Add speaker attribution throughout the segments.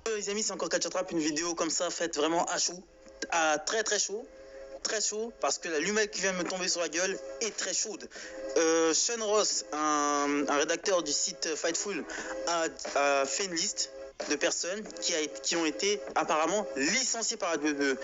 Speaker 1: Les amis, c'est encore Catch Trap, une vidéo comme ça faite vraiment à chaud, à très chaud, parce que la lumelle qui vient de me tomber sur la gueule est très chaude. Sean Ross, un rédacteur du site Fightful, a fait une liste de personnes qui ont été apparemment licenciées par la WWE.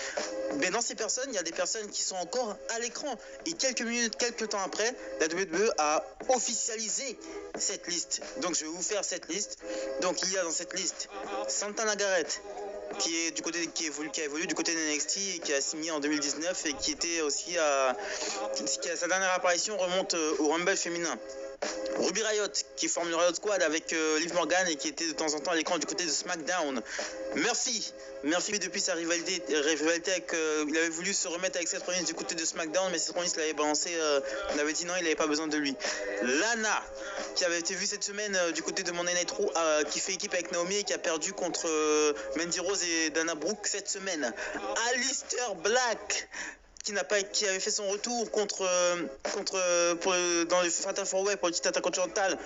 Speaker 1: Mais dans ces personnes, il y a des personnes qui sont encore à l'écran. Et quelques temps après, la WWE a officialisé cette liste. Donc je vais vous faire cette liste. Donc il y a dans cette liste Santana Garrett, qui a évolué du côté de NXT et qui a signé en 2019 et qui était aussi sa dernière apparition remonte au Rumble féminin. Ruby Riott, qui forme le Riott Squad avec Liv Morgan et qui était de temps en temps à l'écran du côté de SmackDown. Murphy depuis sa rivalité avec il avait voulu se remettre avec Seth Rollins du côté de SmackDown, mais Seth Rollins l'avait balancé, il avait dit non, il n'avait pas besoin de lui. Lana, qui avait été vue cette semaine du côté de Monday Night Raw, qui fait équipe avec Naomi et qui a perdu contre Mandy Rose et Dana Brooke cette semaine. Aleister Black, qui avait fait son retour dans le Fatal 4-Way pour le titre intercontinental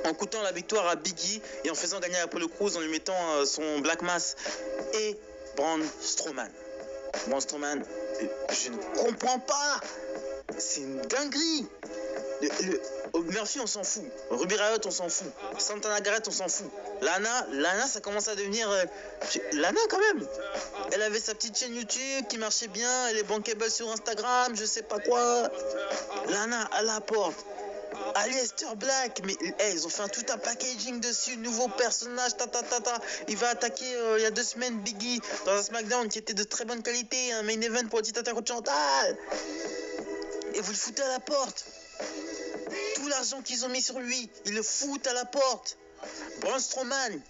Speaker 1: en coûtant la victoire à Biggie et en faisant gagner Apollo Crews en lui mettant son Black Mass, et Braun Strowman. Je ne comprends pas, c'est une dinguerie. Murphy, on s'en fout. Ruby Riott, on s'en fout. Santana Garrett, on s'en fout. Lana, ça commence à devenir... Lana, quand même. Elle avait sa petite chaîne YouTube qui marchait bien. Elle est bankable sur Instagram, je sais pas quoi. Lana, à la porte. Aleister Black, mais ils ont fait tout un packaging dessus, nouveau personnage, Il va attaquer il y a 2 semaines Biggie dans un SmackDown qui était de très bonne qualité, un main event pour le titre intercontinental. Et vous le foutez à la porte. Tout l'argent qu'ils ont mis sur lui, ils le foutent à la porte. Braun Strowman,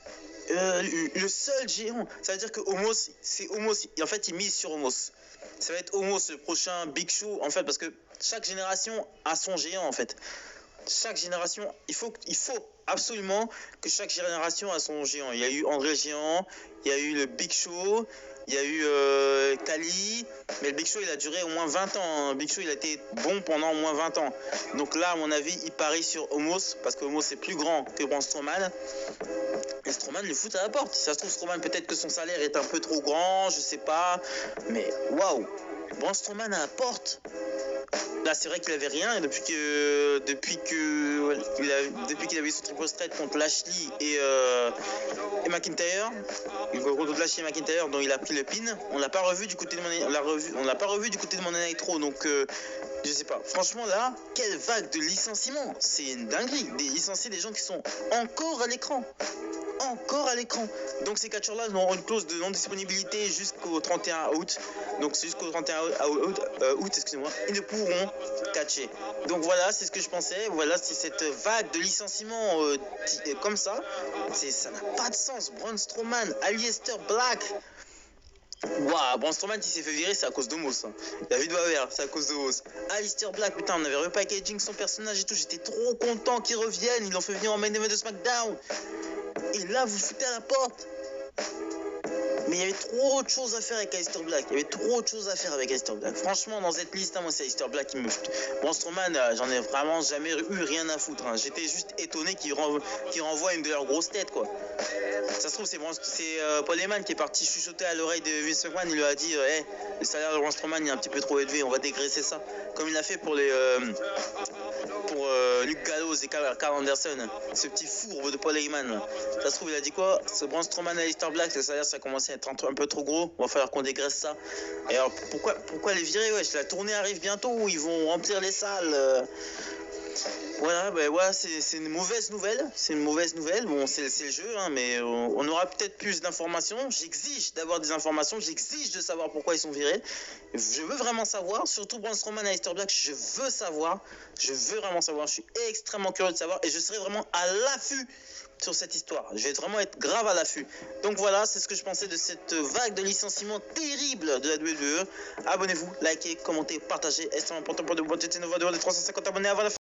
Speaker 1: le seul géant. Ça veut dire que Omos, c'est Omos. En fait, ils misent sur Omos. Ça va être Omos le prochain Big Show, en fait, parce que chaque génération a son géant, en fait. Chaque génération, il faut absolument que chaque génération a son géant. Il y a eu André le Géant, il y a eu le Big Show, il y a eu Kali, mais le Big Show il a duré au moins 20 ans. Le Big Show il a été bon pendant au moins 20 ans. Donc là, à mon avis, il parie sur Omos, parce que Omos est plus grand que Braun Strowman. Et Strowman le fout à la porte. Si ça se trouve, Strowman, peut-être que son salaire est un peu trop grand, je sais pas. Mais waouh, Braun Strowman à la porte. Là, c'est vrai qu'il avait rien, et depuis qu'il avait eu son triple threat contre Lashley et McIntyre, contre Lashley et McIntyre, dont il a pris le pin, on l'a pas revu du côté de Monday Night Raw, donc je sais pas. Franchement, là, quelle vague de licenciements, c'est une dinguerie. Licencier des gens qui sont encore à l'écran. Donc ces catcheurs-là auront une clause de non-disponibilité jusqu'au 31 août. Donc c'est jusqu'au 31 août, excusez-moi, ils ne pourront catcher. Donc voilà, c'est ce que je pensais. Voilà, c'est cette vague de licenciements comme ça. Ça n'a pas de sens. Braun Strowman, Aleister Black. Waouh, Braun Strowman, s'il s'est fait virer, c'est à cause d'Omos. David Waver, c'est à cause d'Omos. Aleister Black, putain, on avait repackaging son personnage et tout. J'étais trop content qu'il revienne. Ils l'ont fait venir en main event de SmackDown. Et là, vous foutez à la porte. Mais il y avait trop de choses à faire avec Aleister Black. Franchement, dans cette liste, moi, c'est Aleister Black qui me fout. Braun Strowman, j'en ai vraiment jamais eu rien à foutre. J'étais juste étonné qu'il renvoie une de leurs grosses têtes, quoi. Ça se trouve, c'est Paul Heyman qui est parti chuchoter à l'oreille de Vince McMahon. Il lui a dit le salaire de Braun Strowman est un petit peu trop élevé, on va dégraisser ça. Comme il a fait pour Luke Gallows et Carl Anderson, ce petit fourbe de Paul Heyman. Ça se trouve, il a dit quoi? Ce Braun Strowman et Aleister Black, le salaire ça a commencé à être un peu trop gros, il va falloir qu'on dégraisse ça. Et alors pourquoi les virer? La tournée arrive bientôt, ils vont remplir les salles. Voilà, c'est une mauvaise nouvelle. Bon, c'est le jeu, mais on aura peut-être plus d'informations. J'exige d'avoir des informations, j'exige de savoir pourquoi ils sont virés. Je veux vraiment savoir, surtout Braun Strowman et Aleister Black, je veux vraiment savoir. Je suis extrêmement curieux de savoir et je serai vraiment à l'affût sur cette histoire. Je vais vraiment être grave à l'affût. Donc voilà, c'est ce que je pensais de cette vague de licenciements terrible de la WWE. Abonnez-vous, likez, commentez, partagez. Extrêmement important pour de bonnes têtes, 350 abonnés avant la fin.